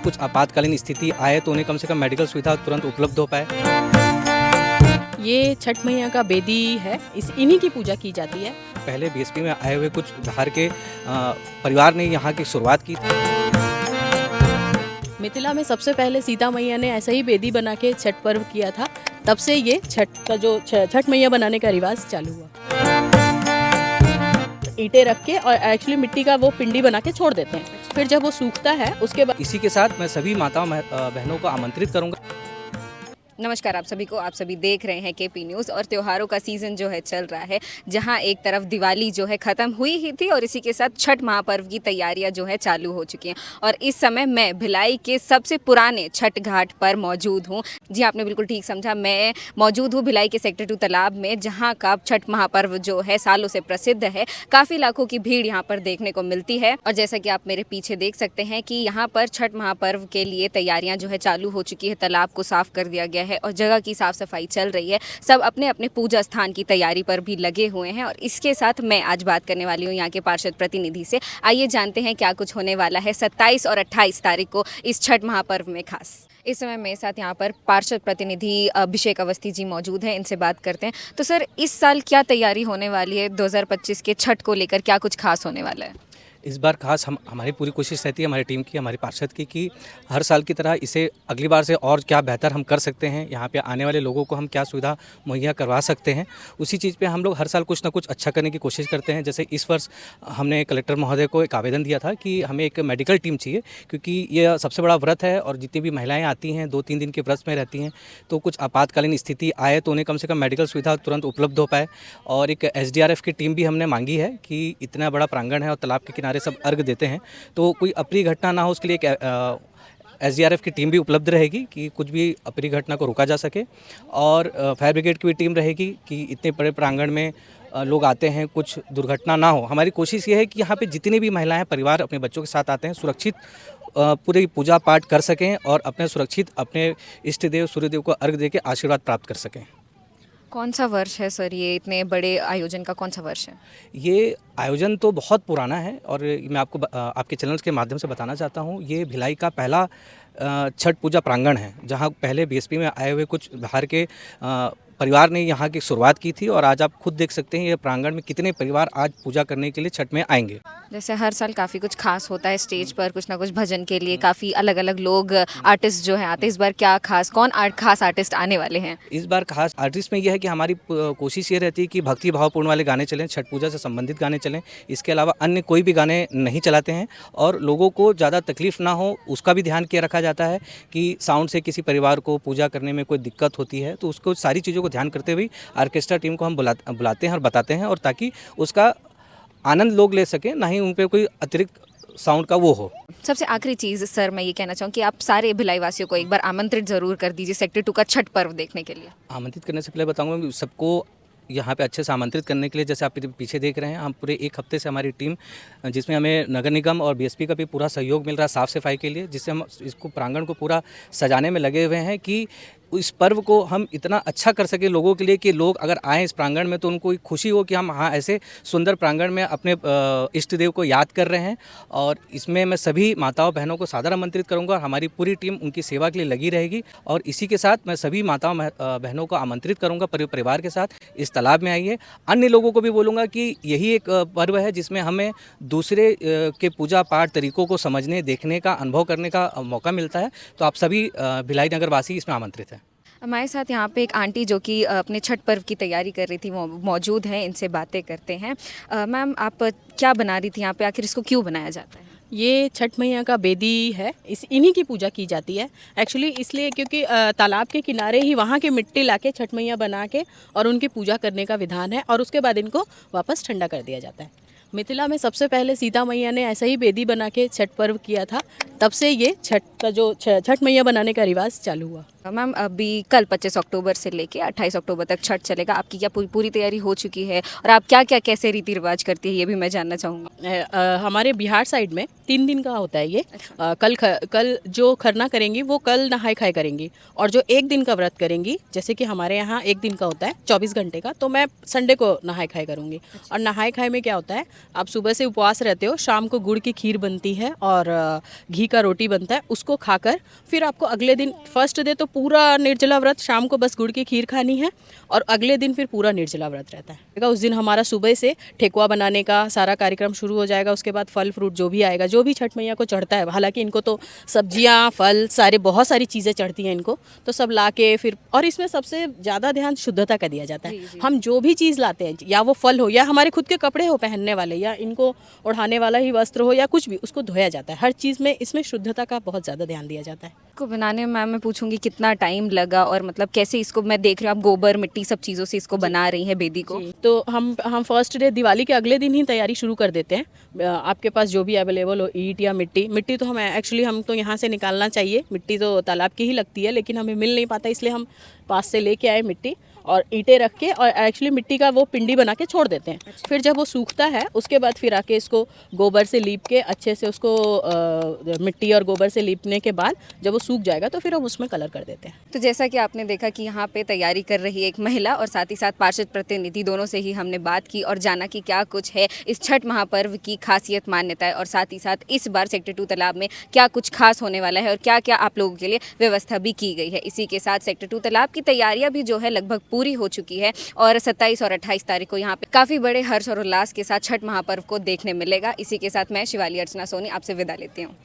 कुछ आपातकालीन स्थिति आए तो उन्हें कम से कम मेडिकल सुविधा तुरंत उपलब्ध हो पाए। ये छठ मैया का बेदी है, इन्हीं की पूजा की जाती है। पहले बीएसपी में आए हुए कुछ बाहर के परिवार ने यहाँ की शुरुआत की थी। मिथिला में सबसे पहले सीता मैया ने ऐसा ही बेदी बना के छठ पर्व किया था, तब से ये छठ मैया बनाने का रिवाज चालू हुआ। ईंटें रख के और एक्चुअली मिट्टी का वो पिंडी बना के छोड़ देते हैं, फिर जब वो सूखता है उसके बाद इसी के साथ मैं सभी माताओं बहनों को आमंत्रित करूंगा। नमस्कार आप सभी को। आप सभी देख रहे हैं केपी न्यूज़ और त्योहारों का सीज़न जो है चल रहा है, जहां एक तरफ दिवाली जो है ख़त्म हुई ही थी और इसी के साथ छठ महापर्व की तैयारियां जो है चालू हो चुकी हैं। और इस समय मैं भिलाई के सबसे पुराने छठ घाट पर मौजूद हूं। जी आपने बिल्कुल ठीक समझा, मैं मौजूद हूँ भिलाई के सेक्टर 2 तालाब में, जहाँ का छठ महापर्व जो है सालों से प्रसिद्ध है। काफ़ी लाखों की भीड़ यहाँ पर देखने को मिलती है और जैसा कि आप मेरे पीछे देख सकते हैं कि यहाँ पर छठ महापर्व के लिए तैयारियाँ जो है चालू हो चुकी है। तालाब को साफ कर दिया गया है और जगह की साफ सफाई चल रही है। सब अपने अपने पूजा स्थान की तैयारी पर भी लगे हुए हैं और इसके साथ मैं आज बात करने वाली हूँ यहाँ के पार्षद प्रतिनिधि से। आइए जानते हैं क्या कुछ होने वाला है 27 और 28 तारीख को इस छठ महापर्व में खास। इस समय मेरे साथ यहाँ पर पार्षद प्रतिनिधि अभिषेक अवस्थी जी मौजूद हैं, इनसे बात करते हैं। तो सर, इस साल क्या तैयारी होने वाली है 2025 के छठ को लेकर, क्या कुछ खास होने वाला है? इस बार खास हमारी पूरी कोशिश रहती है, हमारी टीम की, हमारी पार्षद की, कि हर साल की तरह इसे अगली बार से और क्या बेहतर हम कर सकते हैं, यहाँ पे आने वाले लोगों को हम क्या सुविधा मुहैया करवा सकते हैं। उसी चीज़ पे हम लोग हर साल कुछ ना कुछ अच्छा करने की कोशिश करते हैं। जैसे इस वर्ष हमने कलेक्टर महोदय को एक आवेदन दिया था कि हमें एक मेडिकल टीम चाहिए, क्योंकि ये सबसे बड़ा व्रत है और जितनी भी महिलाएँ आती हैं 2-3 दिन के व्रत में रहती हैं, तो कुछ आपातकालीन स्थिति आए तो उन्हें कम से कम मेडिकल सुविधा तुरंत उपलब्ध हो पाए। और एक SDRF की टीम भी हमने मांगी है कि इतना बड़ा प्रांगण है और तालाब के किनारे सब अर्घ देते हैं, तो कोई अप्रिय घटना ना हो, उसके लिए एक SDRF की टीम भी उपलब्ध रहेगी कि कुछ भी अप्रिय घटना को रोका जा सके। और फायर ब्रिगेड की भी टीम रहेगी कि इतने बड़े प्रांगण में लोग आते हैं, कुछ दुर्घटना ना हो। हमारी कोशिश ये है कि यहाँ पे जितनी भी महिलाएं परिवार अपने बच्चों के साथ आते हैं, सुरक्षित पूरी पूजा पाठ कर सकें और अपने सुरक्षित अपने इष्ट देव सूर्यदेव को अर्घ दे के आशीर्वाद प्राप्त कर सकें। कौन सा वर्ष है सर, ये इतने बड़े आयोजन का कौन सा वर्ष है? ये आयोजन तो बहुत पुराना है और मैं आपको आपके चैनल्स के माध्यम से बताना चाहता हूँ, ये भिलाई का पहला छठ पूजा प्रांगण है, जहाँ पहले BSP में आए हुए कुछ बाहर के परिवार ने यहाँ की शुरुआत की थी। और आज आप खुद देख सकते हैं ये प्रांगण में कितने परिवार आज पूजा करने के लिए छठ में आएंगे। जैसे हर साल काफ़ी कुछ खास होता है, स्टेज पर कुछ ना कुछ भजन के लिए काफ़ी अलग अलग लोग आर्टिस्ट जो हैं आते हैं। इस बार क्या खास, खास आर्टिस्ट आने वाले हैं? इस बार खास आर्टिस्ट में यह है कि हमारी कोशिश ये रहती है कि भक्ति भावपूर्ण वाले गाने चलें, छठ पूजा से संबंधित गाने चलें। इसके अलावा अन्य कोई भी गाने नहीं चलाते हैं और लोगों को ज़्यादा तकलीफ ना हो उसका भी ध्यान किया रखा जाता है कि साउंड से किसी परिवार को पूजा करने में कोई दिक्कत होती है तो उसको सारी चीज़ों को ध्यान करते हुए ऑर्केस्ट्रा टीम को हम बुलाते हैं और बताते हैं, और ताकि उसका आनंद लोग ले सकें, ना ही उन पर कोई अतिरिक्त साउंड का वो हो। सबसे आखिरी चीज़ सर, मैं ये कहना चाहूँ कि आप सारे भिलाई वासियों को एक बार आमंत्रित ज़रूर कर दीजिए सेक्टर 2 का छठ पर्व देखने के लिए। आमंत्रित करने से पहले बताऊंगा सबको यहाँ पे अच्छे से आमंत्रित करने के लिए, जैसे आप पीछे देख रहे हैं, हम पूरे एक हफ्ते से हमारी टीम, जिसमें हमें नगर निगम और BSP का भी पूरा सहयोग मिल रहा है साफ़ सफाई के लिए, जिससे हम इसको प्रांगण को पूरा सजाने में लगे हुए हैं कि इस पर्व को हम इतना अच्छा कर सके लोगों के लिए कि लोग अगर आएँ इस प्रांगण में तो उनको खुशी हो कि हम हाँ ऐसे सुंदर प्रांगण में अपने इष्ट देव को याद कर रहे हैं। और इसमें मैं सभी माताओं बहनों को सादर आमंत्रित करूंगा। हमारी पूरी टीम उनकी सेवा के लिए लगी रहेगी और इसी के साथ मैं सभी माताओं बहनों को आमंत्रित करूंगा परिवार के साथ इस तालाब में आइए। अन्य लोगों को भी बोलूँगा कि यही एक पर्व है जिसमें हमें दूसरे के पूजा पाठ तरीक़ों को समझने, देखने का, अनुभव करने का मौका मिलता है। तो आप सभी भिलाई नगरवासी इसमें आमंत्रित हैं। हमारे साथ यहाँ पे एक आंटी जो कि अपने छठ पर्व की तैयारी कर रही थी वो मौजूद हैं, इनसे बातें करते हैं। मैम, आप क्या बना रही थी यहाँ पे, आखिर इसको क्यों बनाया जाता है? ये छठ मैया का बेदी है, इन्हीं की पूजा की जाती है एक्चुअली, इसलिए क्योंकि तालाब के किनारे ही वहाँ के मिट्टी लाके छठ मैया बना के और उनकी पूजा करने का विधान है और उसके बाद इनको वापस ठंडा कर दिया जाता है। मिथिला में सबसे पहले सीता मैया ने ऐसा ही बेदी बना के छठ पर्व किया था, तब से ये छठ मैया बनाने का रिवाज चालू हुआ। मैम अभी कल 25 अक्टूबर से लेके 28 अक्टूबर तक छठ चलेगा, आपकी क्या पूरी तैयारी हो चुकी है और आप क्या क्या कैसे रीति रिवाज करती है ये भी मैं जानना चाहूँगी। हमारे बिहार साइड में 3 दिन का होता है ये। कल जो खरना करेंगी वो कल नहाय खाए करेंगी, और जो 1 दिन का व्रत करेंगी, जैसे कि हमारे यहाँ 1 दिन का होता है 24 घंटे का, तो मैं संडे को नहाय खाए करूँगी। और नहाय खाए में क्या होता है, आप सुबह से उपवास रहते हो, शाम को गुड़ की खीर बनती है और घी का रोटी बनता है, उसको खाकर फिर आपको अगले दिन फर्स्ट डे तो पूरा निर्जला व्रत, शाम को बस गुड़ की खीर खानी है, और अगले दिन फिर पूरा निर्जला व्रत रहता है। उस दिन हमारा सुबह से ठेकुआ बनाने का सारा कार्यक्रम शुरू हो जाएगा। उसके बाद फल फ्रूट जो भी आएगा, जो भी छठ मैया को चढ़ता है, हालांकि इनको तो सब्जियां फल सारे बहुत सारी चीज़ें चढ़ती हैं इनको, तो सब ला के फिर, और इसमें सबसे ज़्यादा ध्यान शुद्धता का दिया जाता है। हम जो भी चीज़ लाते हैं, या वो फल हो या हमारे खुद के कपड़े हो पहनने वाले, या इनको ओढ़ाने वाला ही वस्त्र हो या कुछ भी, उसको धोया जाता है। हर चीज़ में इसमें शुद्धता का बहुत ज़्यादा ध्यान दिया जाता है। इसको बनाने में मैम मैं पूछूंगी कितना टाइम लगा, और मतलब कैसे इसको, मैं देख रही हूँ आप गोबर मिट्टी सब चीज़ों से इसको बना रही हैं बेदी को। तो हम फर्स्ट डे दिवाली के अगले दिन ही तैयारी शुरू कर देते हैं। आपके पास जो भी अवेलेबल हो, ईंट या मिट्टी तो हम एक्चुअली हम तो यहाँ से निकालना चाहिए, मिट्टी तो तालाब की ही लगती है, लेकिन हमें मिल नहीं पाता, इसलिए हम पास से लेके आए मिट्टी और ईंटें रख के, और एक्चुअली मिट्टी का वो पिंडी बना के छोड़ देते हैं। फिर जब वो सूखता है उसके बाद फिर आके इसको गोबर से लीप के अच्छे से उसको मिट्टी और गोबर से लीपने के बाद जब वो सूख जाएगा तो फिर हम उसमें कलर कर देते हैं। तो जैसा कि आपने देखा कि यहाँ पे तैयारी कर रही है एक महिला, और साथ ही साथ पार्षद प्रतिनिधि, दोनों से ही हमने बात की और जाना कि क्या कुछ है इस छठ महापर्व की खासियत, मान्यता है, और साथ ही साथ इस बार सेक्टर 2 तालाब में क्या कुछ खास होने वाला है और क्या क्या आप लोगों के लिए व्यवस्था भी की गई है। इसी के साथ सेक्टर 2 तालाब की तैयारियां भी जो है लगभग पूरी हो चुकी है, और 27 और 28 तारीख को यहाँ पे काफ़ी बड़े हर्ष और उल्लास के साथ छठ महापर्व को देखने मिलेगा। इसी के साथ मैं शिवाली अर्चना सोनी आपसे विदा लेती हूँ।